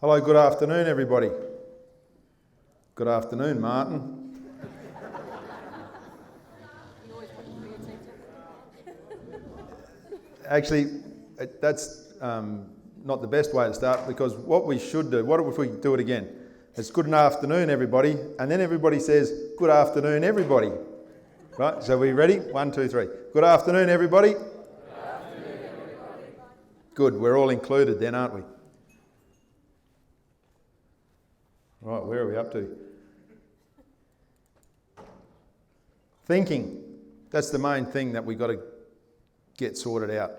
Hello, good afternoon everybody. Good afternoon, Martin. Actually, that's not the best way to start, because what we should do, what if we do it again? It's good afternoon everybody, and then everybody says, good afternoon everybody. Right, so we ready? 1, 2, 3. Good afternoon everybody. Good afternoon, everybody. Good, we're all included then, aren't we? Right, where are we up to? Thinking. That's the main thing that we've got to get sorted out.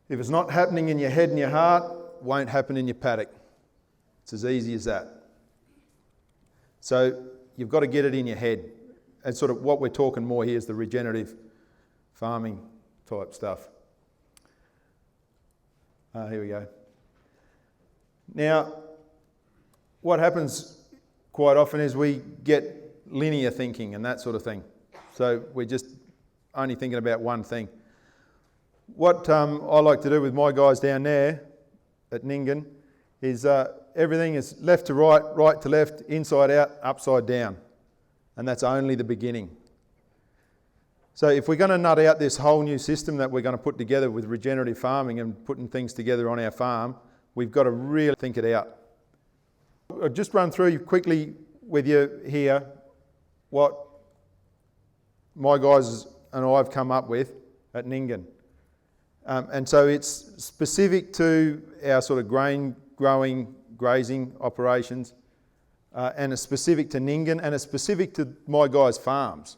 If it's not happening in your head and your heart, it won't happen in your paddock. It's as easy as that. So you've got to get it in your head. And sort of what we're talking more here is the regenerative farming type stuff. Here we go. Now, what happens quite often is we get linear thinking and that sort of thing. So we're just only thinking about one thing. What I like to do with my guys down there at Nyngan is everything is left to right, right to left, inside out, upside down. And that's only the beginning. So if we're going to nut out this whole new system that we're going to put together with regenerative farming and putting things together on our farm, we've got to really think it out. I'll just run through quickly with you here what my guys and I have come up with at Nyngan. And so it's specific to our sort of grain growing, grazing operations, and it's specific to Nyngan, and it's specific to my guys' farms.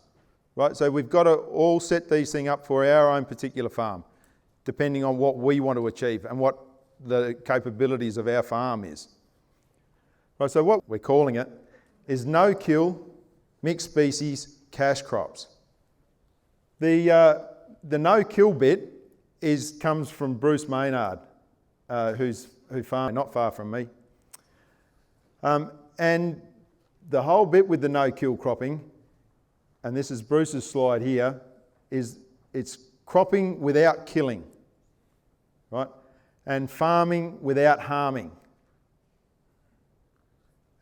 Right? So we've got to all set these things up for our own particular farm, depending on what we want to achieve and what the capabilities of our farm is. Right, so what we're calling it is no-kill, mixed species, cash crops. The no-kill bit comes from Bruce Maynard, who farms not far from me. And the whole bit with the no-kill cropping, and this is Bruce's slide here, is it's cropping without killing, right? And farming without harming.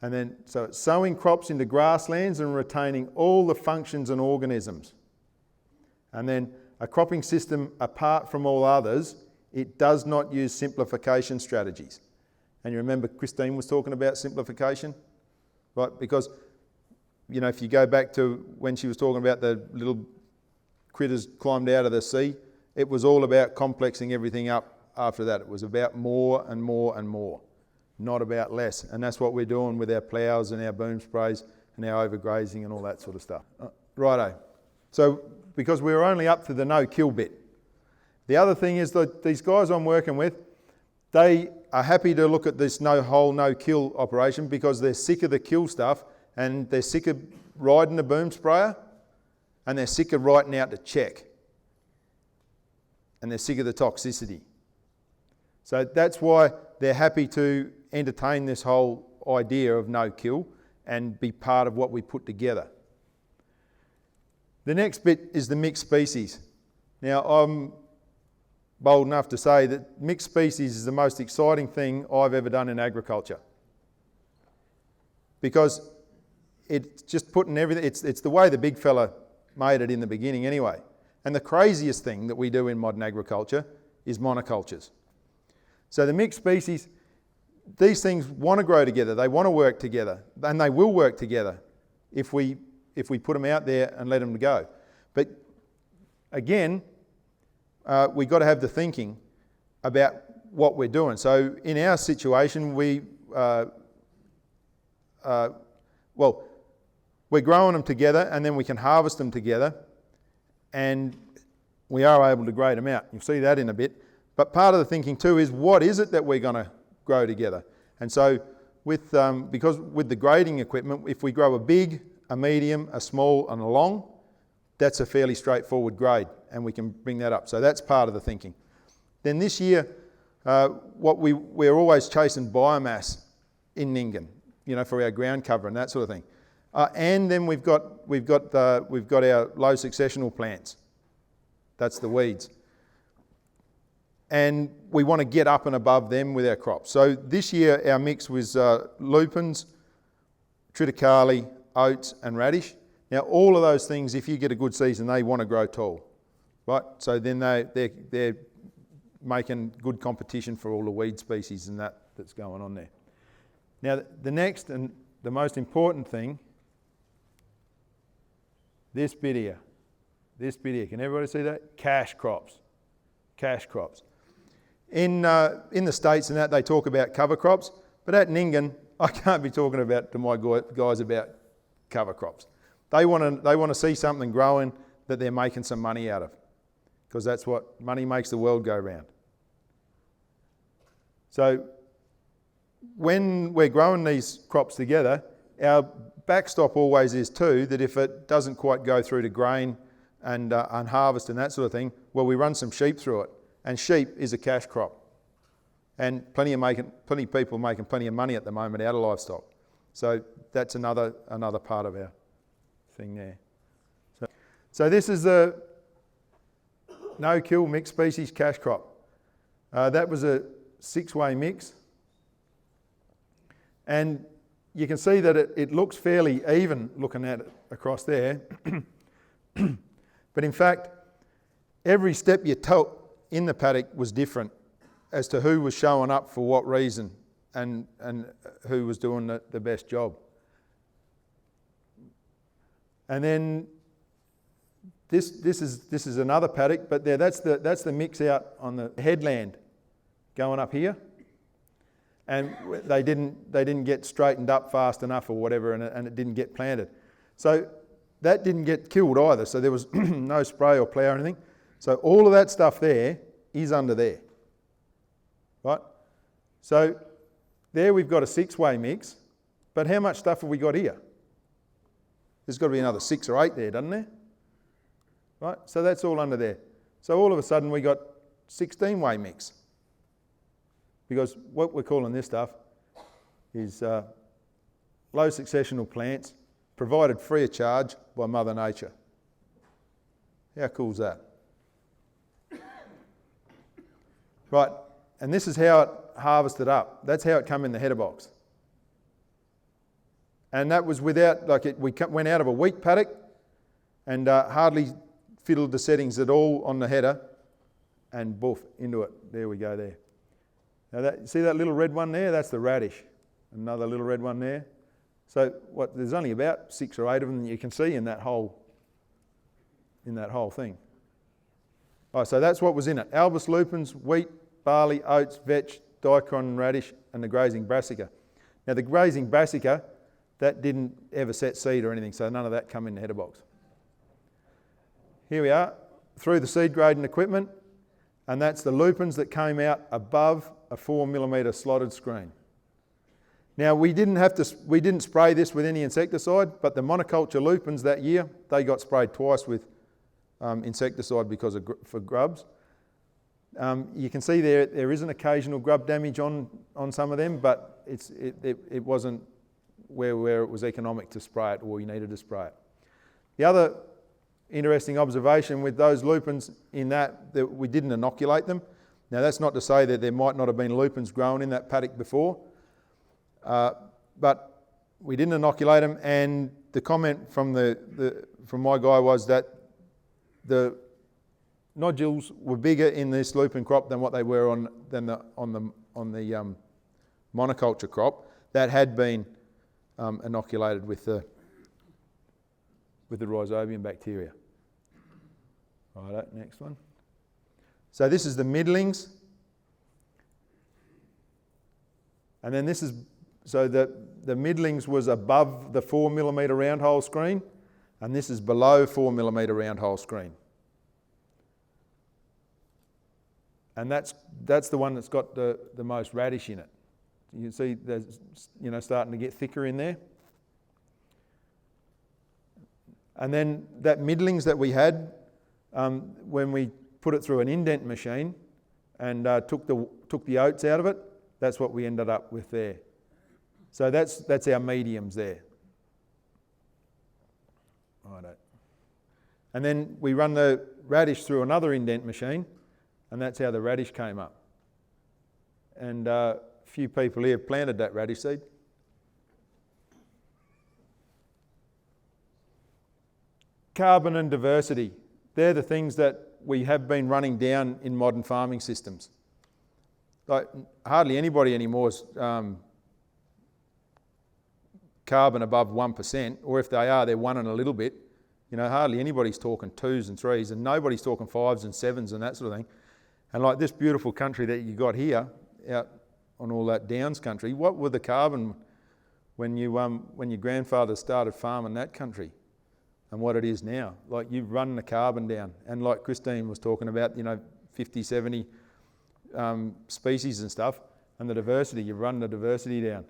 And then, so it's sowing crops into grasslands and retaining all the functions and organisms. And then a cropping system apart from all others, it does not use simplification strategies. And you remember Christine was talking about simplification, right? Because, you know, if you go back to when she was talking about the little critters climbed out of the sea, it was all about complexing everything up after that. It was about more and more and more, not about less. And that's what we're doing with our ploughs and our boom sprays and our overgrazing and all that sort of stuff. Righto. So, because we're only up to the no-kill bit. The other thing is that these guys I'm working with, they are happy to look at this no-kill operation because they're sick of the kill stuff and they're sick of riding the boom sprayer and they're sick of writing out the check. And they're sick of the toxicity. So that's why they're happy to entertain this whole idea of no-kill and be part of what we put together. The next bit is the mixed species. Now, I'm bold enough to say that mixed species is the most exciting thing I've ever done in agriculture. Because it's just putting everything, it's the way the big fella made it in the beginning anyway. And the craziest thing that we do in modern agriculture is monocultures. So the mixed species, these things want to grow together, they want to work together, and they will work together if we put them out there and let them go. But again, we've got to have the thinking about what we're doing. So in our situation, we're growing them together and then we can harvest them together and we are able to grade them out. You'll see that in a bit. But part of the thinking too is what is it that we're going to grow together? And so because with the grading equipment, if we grow a big, a medium, a small and a long, that's a fairly straightforward grade and we can bring that up. So that's part of the thinking. Then this year, we're always chasing biomass in Nyngan, you know, for our ground cover and that sort of thing. And then we've got our low successional plants. That's the weeds. and we want to get up and above them with our crops. So this year our mix was lupins, triticale, oats and radish. Now all of those things, if you get a good season, they want to grow tall, right? So then they're making good competition for all the weed species and that's going on there. Now the next and the most important thing, this bit here, can everybody see that? Cash crops. In the States and that, they talk about cover crops, but at Nyngan, I can't be talking about to my guys about cover crops. They want to see something growing that they're making some money out of, because that's what money makes the world go round. So when we're growing these crops together, our backstop always is too that if it doesn't quite go through to grain and harvest and that sort of thing, well, we run some sheep through it. And sheep is a cash crop. And plenty of people making plenty of money at the moment out of livestock. So that's another part of our thing there. So this is the no-kill mixed species cash crop. That was a 6-way mix. And you can see that it looks fairly even looking at it across there. But in fact, every step you took in the paddock was different as to who was showing up for what reason and who was doing the best job. And then this is another paddock, but that's the mix out on the headland going up here. And they didn't get straightened up fast enough or whatever, and it didn't get planted. So that didn't get killed either. So there was no spray or plough or anything. So all of that stuff there is under there, right? So there we've got a 6-way mix, but how much stuff have we got here? There's got to be another 6 or 8 there, doesn't there? Right, so that's all under there. So all of a sudden we got 16-way mix, because what we're calling this stuff is low successional plants provided free of charge by Mother Nature. How cool is that? Right, and this is how it harvested up. That's how it come in the header box. And that was without, we went out of a wheat paddock and hardly fiddled the settings at all on the header, and boof, into it. There we go there. Now see that little red one there? That's the radish. Another little red one there. So there's only about 6 or 8 of them that you can see in that whole thing. Oh, so that's what was in it. Albus lupins, wheat, barley, oats, vetch, daikon radish and the grazing brassica. Now the grazing brassica, that didn't ever set seed or anything, so none of that come in the header box. Here we are, through the seed grading equipment, and that's the lupins that came out above a 4mm slotted screen. Now we didn't spray this with any insecticide, but the monoculture lupins that year, they got sprayed twice with insecticide for grubs. You can see there is an occasional grub damage on some of them, but it wasn't where it was economic to spray it or you needed to spray it. The other interesting observation with those lupins in that we didn't inoculate them. Now that's not to say that there might not have been lupins grown in that paddock before, but we didn't inoculate them, and the comment from my guy was that the nodules were bigger in this lupin crop than what they were on the monoculture crop that had been inoculated with the rhizobium bacteria. Right, next one. So this is the middlings, and then this is the middlings was above the 4mm round hole screen, and this is below 4mm round hole screen. And that's the one that's got the most radish in it. You can see there's starting to get thicker in there. And then that middlings that we had, when we put it through an indent machine and took the oats out of it, that's what we ended up with there. So that's our mediums there. Righto. And then we run the radish through another indent machine, and that's how the radish came up. And a few people here planted that radish seed. Carbon and diversity. They're the things that we have been running down in modern farming systems. Like hardly anybody anymore is carbon above 1%, or if they are, they're 1 and a little bit. You know, hardly anybody's talking 2s and 3s, and nobody's talking 5s and 7s and that sort of thing. And like this beautiful country that you got here, out on all that downs country, what were the carbon when your grandfather started farming that country, and what it is now? Like, you've run the carbon down, and like Christine was talking about, 50, 70 species and stuff, and the diversity, you've run the diversity down.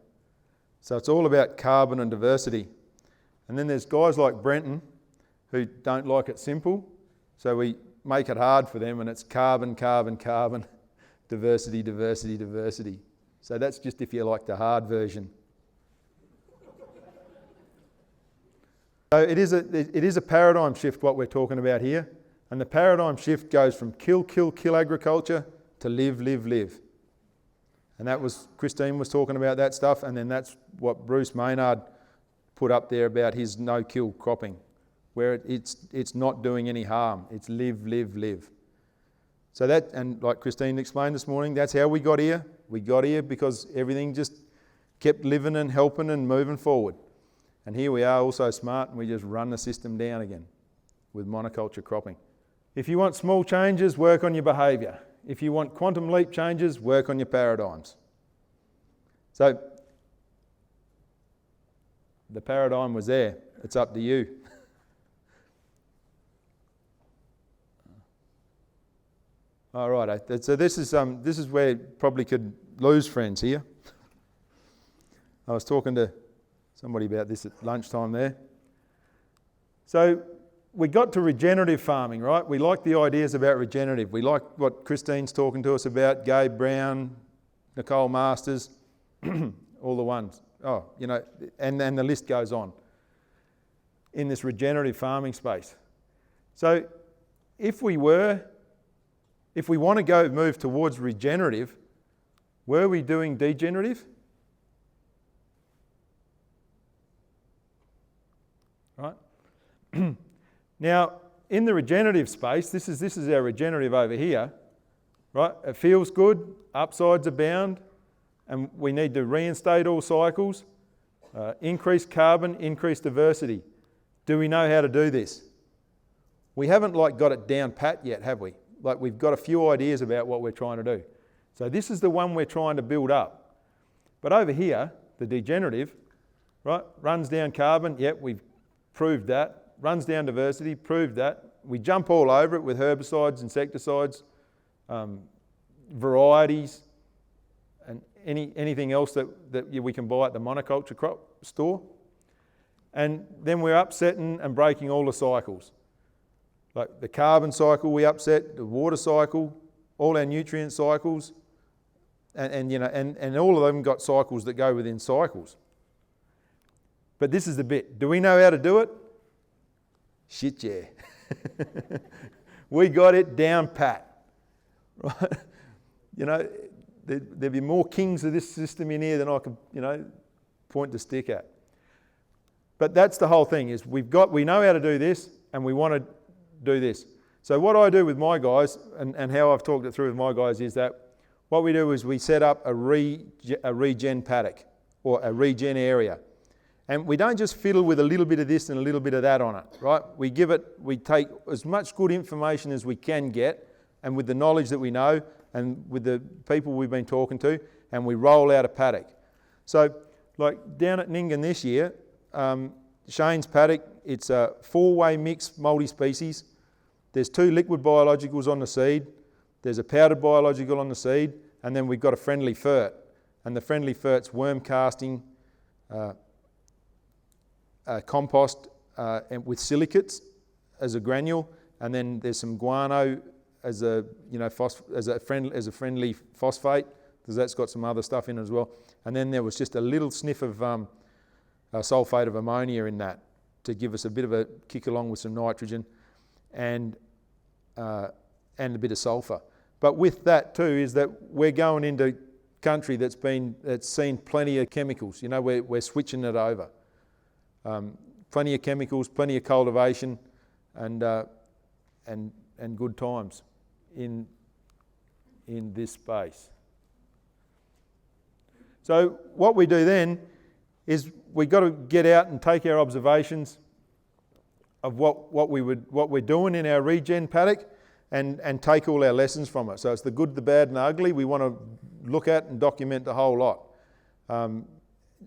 So it's all about carbon and diversity. And then there's guys like Brenton who don't like it simple, so we make it hard for them, and it's carbon, carbon, carbon, diversity, diversity, diversity. So that's just, if you like, the hard version. So it is a paradigm shift what we're talking about here, and the paradigm shift goes from kill, kill, kill agriculture to live, live, live. And that was, Christine was talking about that stuff, and then that's what Bruce Maynard put up there about his no-kill cropping, where it's not doing any harm. It's live, live, live. So that, and like Christine explained this morning, that's how we got here. We got here because everything just kept living and helping and moving forward. And here we are, also smart, and we just run the system down again with monoculture cropping. If you want small changes, work on your behaviour. If you want quantum leap changes, work on your paradigms. So the paradigm was there. It's up to you. All right, so this is where you probably could lose friends here. I was talking to somebody about this at lunchtime there. So we got to regenerative farming, right? We like the ideas about regenerative. We like what Christine's talking to us about, Gabe Brown, Nicole Masters, all the ones. Oh, and the list goes on in this regenerative farming space. So if we want to move towards regenerative, were we doing degenerative? Right? Now, in the regenerative space, this is our regenerative over here, right? It feels good, upsides abound, and we need to reinstate all cycles, increase carbon, increase diversity. Do we know how to do this? We haven't got it down pat yet, have we? We've got a few ideas about what we're trying to do. So this is the one we're trying to build up. But over here, the degenerative, right, runs down carbon, yep, we've proved that. Runs down diversity, proved that. We jump all over it with herbicides, insecticides, varieties, and anything else that we can buy at the monoculture crop store. And then we're upsetting and breaking all the cycles. Like the carbon cycle we upset, the water cycle, all our nutrient cycles, and all of them got cycles that go within cycles. But this is the bit. Do we know how to do it? Shit, yeah. We got it down pat. Right? There'd be more kings of this system in here than I could, point the stick at. But that's the whole thing, is we know how to do this, and we want to do this. So what I do with my guys, and how I've talked it through with my guys, is that what we do is we set up a regen paddock, or a regen area. And we don't just fiddle with a little bit of this and a little bit of that on it, right? We take as much good information as we can get, and with the knowledge that we know, and with the people we've been talking to, and we roll out a paddock. So, like down at Nyngan this year, Shane's paddock, it's a 4-way mix multi-species. There's 2 liquid biologicals on the seed, there's a powdered biological on the seed, and then we've got a friendly fert. And the friendly fert's worm casting, compost and with silicates as a granule, and then there's some guano as a friendly phosphate, because that's got some other stuff in it as well. And then there was just a little sniff of sulphate of ammonia in that to give us a bit of a kick along with some nitrogen and a bit of sulphur. But with that too is that we're going into country that's seen plenty of chemicals. You know, we're switching it over. Plenty of chemicals, plenty of cultivation, and good times in this space. So what we do then is we've got to get out and take our observations of what we're doing in our regen paddock and take all our lessons from it. So it's the good, the bad and the ugly. We want to look at and document the whole lot.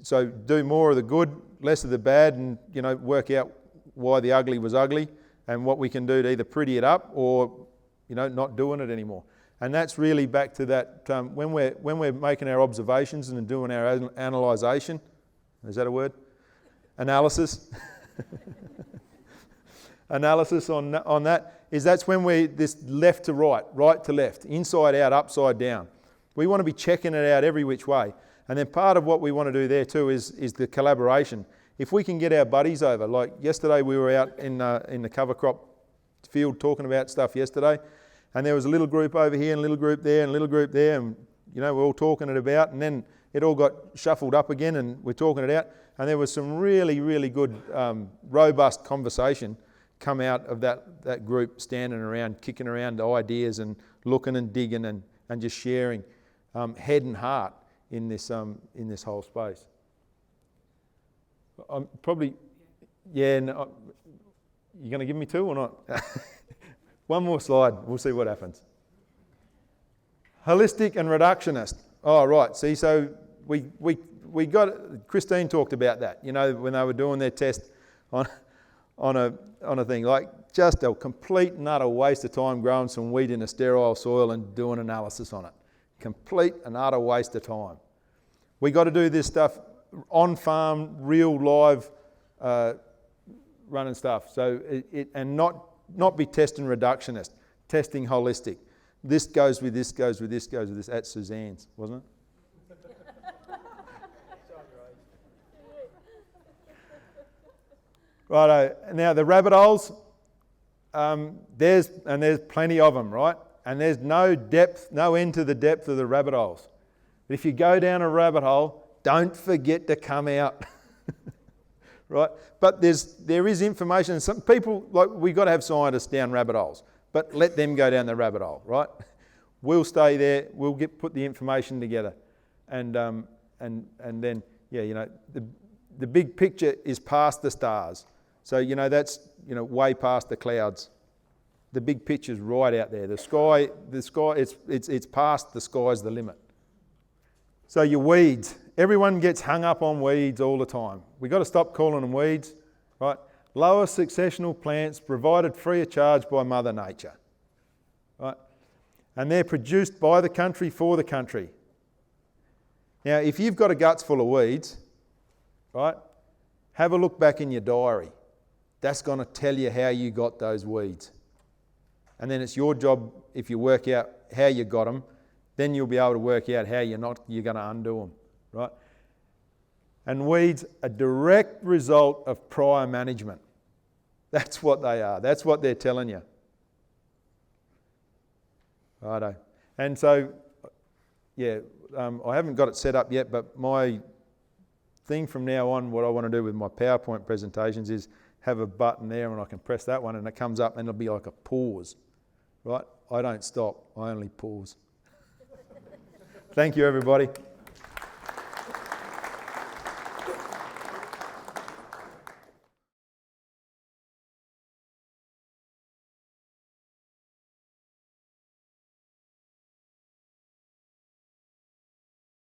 So do more of the good, less of the bad, and work out why the ugly was ugly and what we can do to either pretty it up or not doing it anymore. And that's really back to that when we're making our observations and doing our analysation. Is that a word? Analysis. Analysis on that is that's when we this left to right, right to left, inside out, upside down. We want to be checking it out every which way. And then part of what we want to do there too is the collaboration. If we can get our buddies over, like yesterday we were out in the cover crop field talking about stuff yesterday, and there was a little group over here and a little group there and a little group there, and we're all talking it about, and then it all got shuffled up again and we're talking it out, and there was some really, really good, robust conversation come out of that group standing around, kicking around ideas and looking and digging and just sharing head and heart in this whole space. I'm probably, yeah, no, you're going to give me two or not? One more slide, we'll see what happens. Holistic and reductionist. Oh, right, see, so we got, Christine talked about that, when they were doing their test on a thing, like just a complete and utter waste of time growing some wheat in a sterile soil and doing analysis on it. Complete and utter waste of time. We got to do this stuff on farm, real live running stuff. So and not be testing reductionist, testing holistic. This goes with this, goes with this, goes with this. At Suzanne's, wasn't it? Righto. Now the rabbit holes, there's plenty of them, right? And there's no depth, no end to the depth of the rabbit holes. But if you go down a rabbit hole, don't forget to come out. Right? But there is information. Some people, like, we've got to have scientists down rabbit holes, but let them go down the rabbit hole, right? We'll stay there. We'll put the information together, and then the big picture is past the stars. So that's way past the clouds. The big picture's right out there. The sky. It's past the sky's the limit. So your weeds. Everyone gets hung up on weeds all the time. We've got to stop calling them weeds, right? Lower successional plants provided free of charge by Mother Nature, right? And they're produced by the country for the country. Now, if you've got a guts full of weeds, right, have a look back in your diary. That's going to tell you how you got those weeds. And then it's your job, if you work out how you got them, then you'll be able to work out how you're going to undo them. Right? And weeds, a direct result of prior management. That's what they are. That's what they're telling you. Righto. And so, I haven't got it set up yet, but my thing from now on, what I want to do with my PowerPoint presentations is have a button there and I can press that one and it comes up and it'll be like a pause. Right? I don't stop, I only pause. Thank you, everybody.